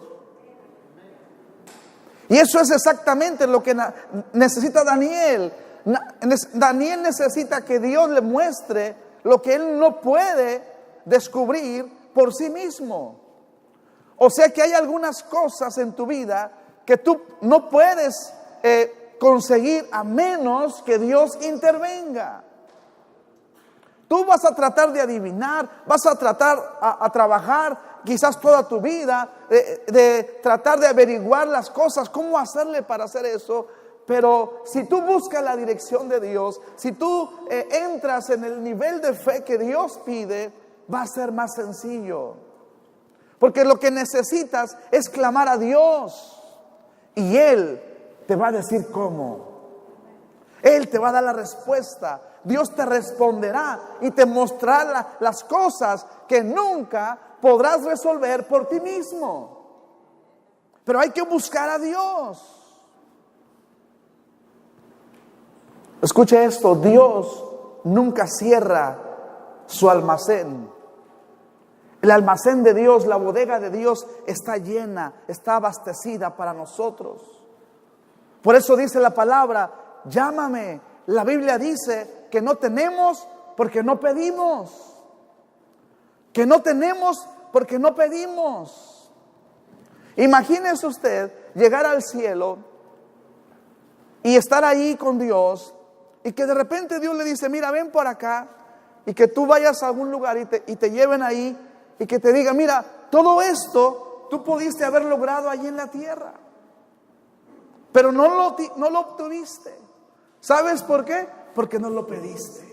Y eso es exactamente lo que necesita Daniel. Daniel necesita que Dios le muestre lo que él no puede descubrir por sí mismo. O sea que hay algunas cosas en tu vida que tú no puedes conseguir a menos que Dios intervenga. Tú vas a tratar de adivinar, vas a tratar a trabajar quizás toda tu vida, de tratar de averiguar las cosas, cómo hacerle para hacer eso. Pero si tú buscas la dirección de Dios, si tú entras en el nivel de fe que Dios pide, va a ser más sencillo. Porque lo que necesitas es clamar a Dios. Y Él te va a decir cómo. Él te va a dar la respuesta. Dios te responderá y te mostrará las cosas que nunca podrás resolver por ti mismo. Pero hay que buscar a Dios. Escuche esto: Dios nunca cierra su almacén. El almacén de Dios, la bodega de Dios está llena, está abastecida para nosotros. Por eso dice la palabra: llámame. La Biblia dice que no tenemos porque no pedimos. Que no tenemos porque no pedimos. Imagínese usted llegar al cielo y estar ahí con Dios, y que de repente Dios le dice: mira, ven por acá, y que tú vayas a algún lugar y te lleven ahí, y que te diga: mira, todo esto tú pudiste haber logrado allí en la tierra, pero no lo obtuviste. ¿Sabes por qué? Porque no lo pediste.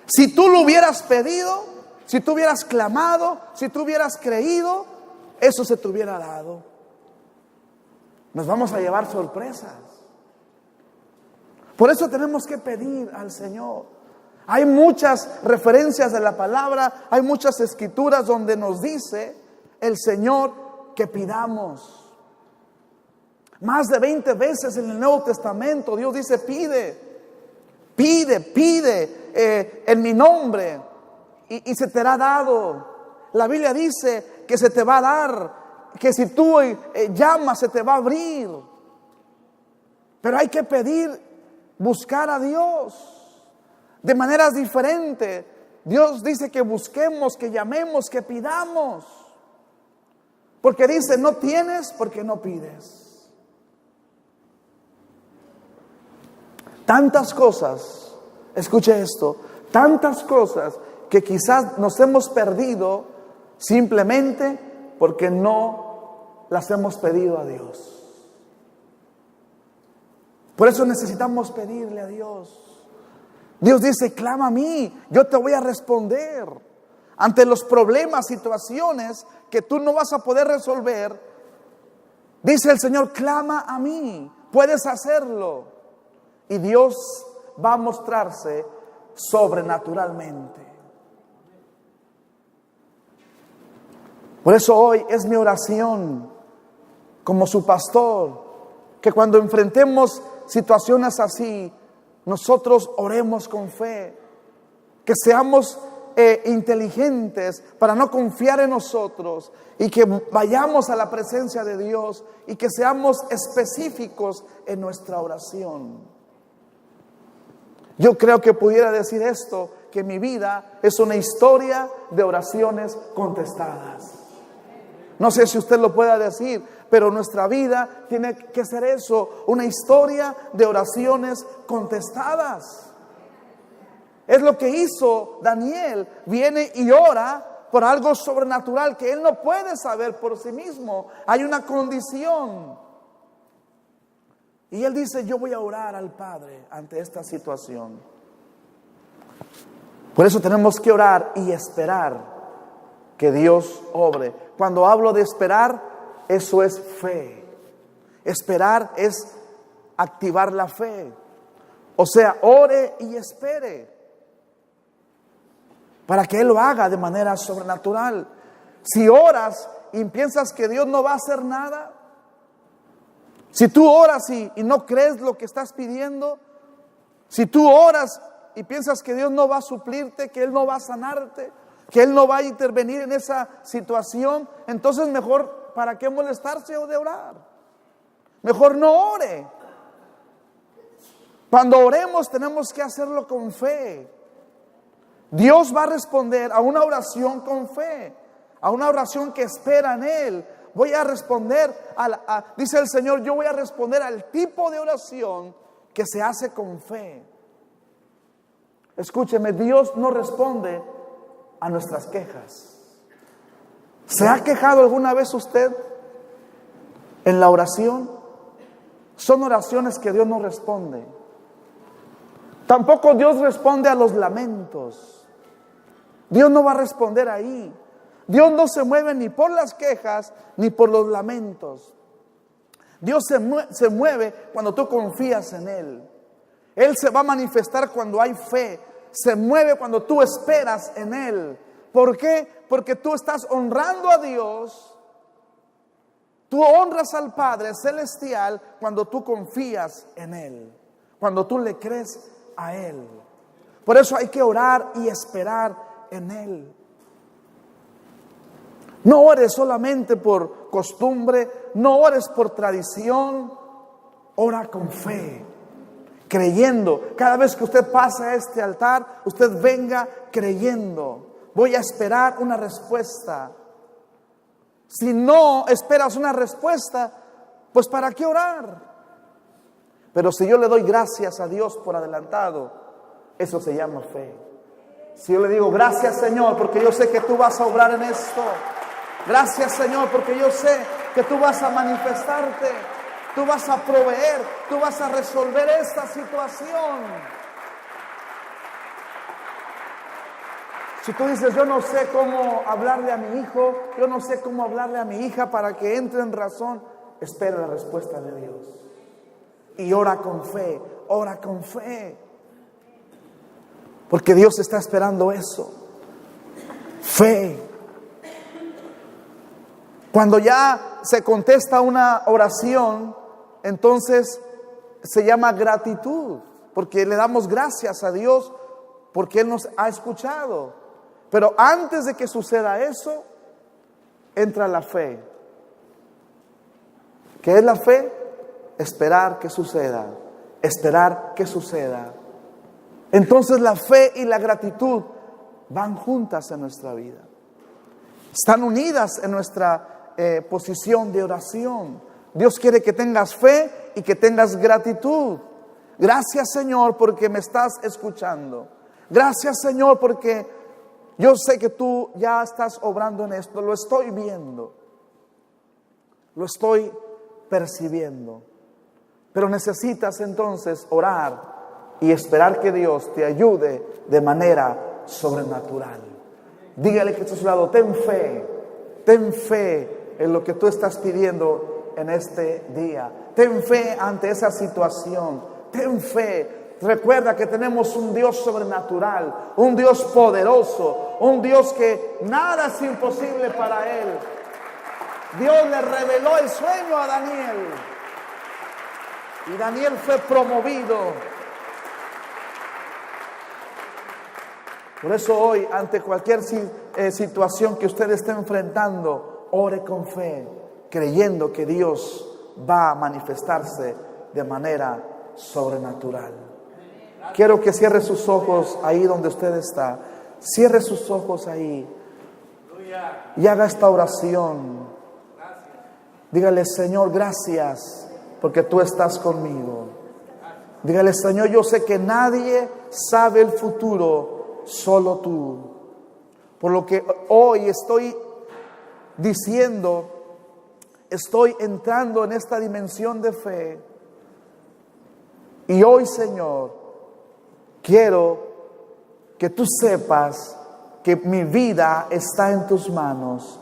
Si tú lo hubieras pedido, si tú hubieras clamado, si tú hubieras creído, eso se te hubiera dado. Nos vamos a llevar sorpresas. Por eso tenemos que pedir al Señor. Hay muchas referencias de la palabra, hay muchas escrituras donde nos dice el Señor que pidamos. Más de 20 veces en el Nuevo Testamento Dios dice: pide, pide, pide en mi nombre y se te hará dado. La Biblia dice que se te va a dar, que si tú llamas se te va a abrir. Pero hay que pedir, buscar a Dios de maneras diferentes. Dios dice que busquemos, que llamemos, que pidamos. Porque dice: no tienes porque no pides. Tantas cosas, escuche esto, tantas cosas que quizás nos hemos perdido simplemente porque no las hemos pedido a Dios. Por eso necesitamos pedirle a Dios. Dios dice: clama a mí, yo te voy a responder. Ante los problemas, situaciones que tú no vas a poder resolver, dice el Señor: clama a mí, puedes hacerlo. Y Dios va a mostrarse sobrenaturalmente. Por eso hoy es mi oración como su pastor, que cuando enfrentemos situaciones así, nosotros oremos con fe, que seamos inteligentes para no confiar en nosotros, y que vayamos a la presencia de Dios y que seamos específicos en nuestra oración. Yo creo que pudiera decir esto, que mi vida es una historia de oraciones contestadas. No sé si usted lo pueda decir, pero nuestra vida tiene que ser eso, una historia de oraciones contestadas. Es lo que hizo Daniel. Viene y ora por algo sobrenatural que él no puede saber por sí mismo. Hay una condición. Y él dice: yo voy a orar al Padre ante esta situación. Por eso tenemos que orar y esperar que Dios obre. Cuando hablo de esperar, eso es fe. Esperar es activar la fe. O sea, ore y espere para que Él lo haga de manera sobrenatural. Si oras y piensas que Dios no va a hacer nada, si tú oras y no crees lo que estás pidiendo, si tú oras y piensas que Dios no va a suplirte, que Él no va a sanarte, que Él no va a intervenir en esa situación, entonces mejor, ¿para qué molestarse o de orar? Mejor no ore. Cuando oremos tenemos que hacerlo con fe. Dios va a responder a una oración con fe, a una oración que espera en Él. Voy a responder, dice el Señor, yo voy a responder al tipo de oración que se hace con fe. Escúcheme, Dios no responde a nuestras quejas. ¿Se ha quejado alguna vez usted en la oración? Son oraciones que Dios no responde. Tampoco Dios responde a los lamentos. Dios no va a responder ahí. Dios no se mueve ni por las quejas ni por los lamentos. Dios se mueve cuando tú confías en Él. Él se va a manifestar cuando hay fe. Se mueve cuando tú esperas en Él. ¿Por qué? Porque tú estás honrando a Dios. Tú honras al Padre Celestial cuando tú confías en Él. Cuando tú le crees a Él. Por eso hay que orar y esperar en Él. No ores solamente por costumbre, no ores por tradición, ora con fe, creyendo. Cada vez que usted pasa a este altar, usted venga creyendo. Voy a esperar una respuesta. Si no esperas una respuesta, pues ¿para qué orar? Pero si yo le doy gracias a Dios por adelantado, eso se llama fe. Si yo le digo, gracias Señor, porque yo sé que tú vas a obrar en esto. Gracias Señor, porque yo sé que tú vas a manifestarte, tú vas a proveer, tú vas a resolver esta situación. Si tú dices, yo no sé cómo hablarle a mi hijo, yo no sé cómo hablarle a mi hija para que entre en razón, espera la respuesta de Dios. Y ora con fe, ora con fe. Porque Dios está esperando eso. Fe. Cuando ya se contesta una oración, entonces se llama gratitud, porque le damos gracias a Dios porque Él nos ha escuchado. Pero antes de que suceda eso, entra la fe. ¿Qué es la fe? Esperar que suceda, esperar que suceda. Entonces la fe y la gratitud van juntas en nuestra vida. Están unidas en nuestra posición de oración. Dios quiere que tengas fe y que tengas gratitud. Gracias Señor porque me estás escuchando. Gracias Señor porque yo sé que tú ya estás obrando en esto. Lo estoy viendo. Lo estoy percibiendo. Pero necesitas entonces orar y esperar que Dios te ayude de manera sobrenatural. Dígale que está a su lado, ten fe en lo que tú estás pidiendo en este día. Ten fe ante esa situación, ten fe. Recuerda que tenemos un Dios sobrenatural, un Dios poderoso, un Dios que nada es imposible para Él. Dios le reveló el sueño a Daniel y Daniel fue promovido. Por eso hoy, ante cualquier situación que usted esté enfrentando, ore con fe, creyendo que Dios va a manifestarse de manera sobrenatural. Quiero que cierre sus ojos ahí donde usted está. Cierre sus ojos ahí y haga esta oración. Dígale, Señor, gracias porque tú estás conmigo. Dígale, Señor, yo sé que nadie sabe el futuro, solo tú. Por lo que hoy estoy diciendo, estoy entrando en esta dimensión de fe. Y hoy, Señor, quiero que tú sepas que mi vida está en tus manos.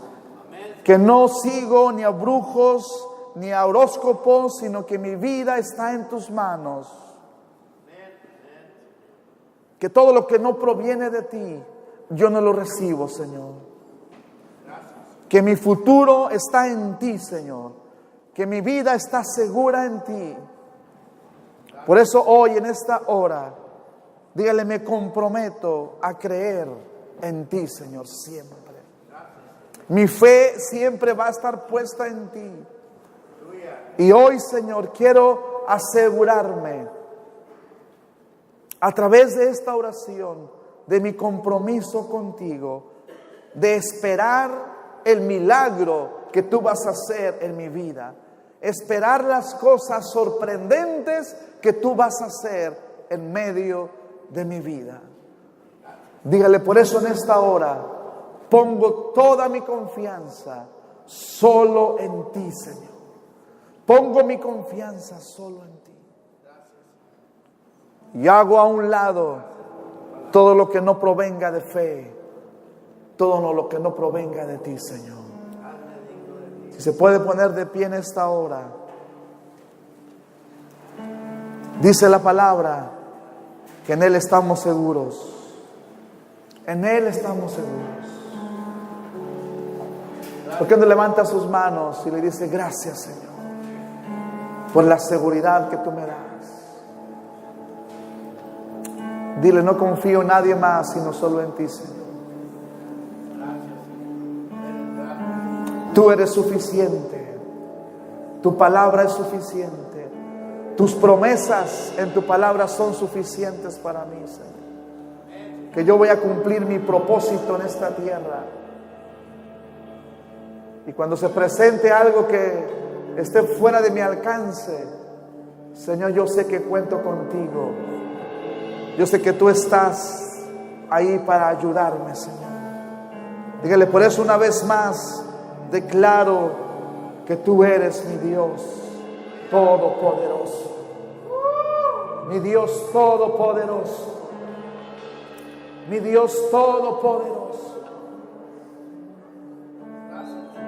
Que no sigo ni a brujos ni a horóscopos, sino que mi vida está en tus manos. que todo lo que no proviene de ti, yo no lo recibo, Señor. Que mi futuro está en ti, Señor. Que mi vida está segura en ti. Por eso hoy, en esta hora, dígale, me comprometo a creer en ti, Señor, siempre. Mi fe siempre va a estar puesta en ti. Y hoy, Señor, quiero asegurarme, a través de esta oración, de mi compromiso contigo, de esperar el milagro que tú vas a hacer en mi vida. Esperar las cosas sorprendentes que tú vas a hacer en medio de mi vida. Dígale, por eso en esta hora pongo toda mi confianza solo en ti, Señor. Pongo mi confianza solo en ti. Y hago a un lado todo lo que no provenga de fe, todo lo que no provenga de ti, Señor. Si se puede poner de pie en esta hora. Dice la palabra que en Él estamos seguros. En Él estamos seguros. ¿Por qué no levanta sus manos y le dice, gracias, Señor, por la seguridad que tú me das? Dile, no confío en nadie más sino solo en ti, Señor. Tú eres suficiente. Tu palabra es suficiente. Tus promesas en tu palabra son suficientes para mí, Señor. Que yo voy a cumplir mi propósito en esta tierra. Y cuando se presente algo que esté fuera de mi alcance, Señor, yo sé que cuento contigo. Yo sé que tú estás ahí para ayudarme, Señor. Dígale, por eso una vez más declaro que tú eres mi Dios todopoderoso. Mi Dios todopoderoso. Mi Dios todopoderoso.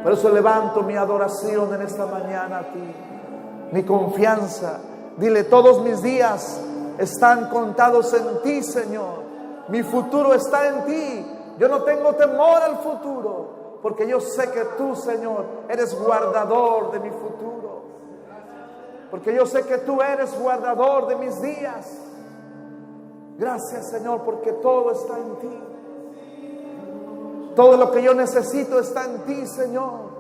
Por eso levanto mi adoración en esta mañana a ti. Mi confianza. Dile, todos mis días están contados en ti, Señor. Mi futuro está en ti. Yo no tengo temor al futuro, porque yo sé que tú, Señor, eres guardador de mi futuro. Porque yo sé que tú eres guardador de mis días. Gracias, Señor, porque todo está en ti. Todo lo que yo necesito está en ti, Señor.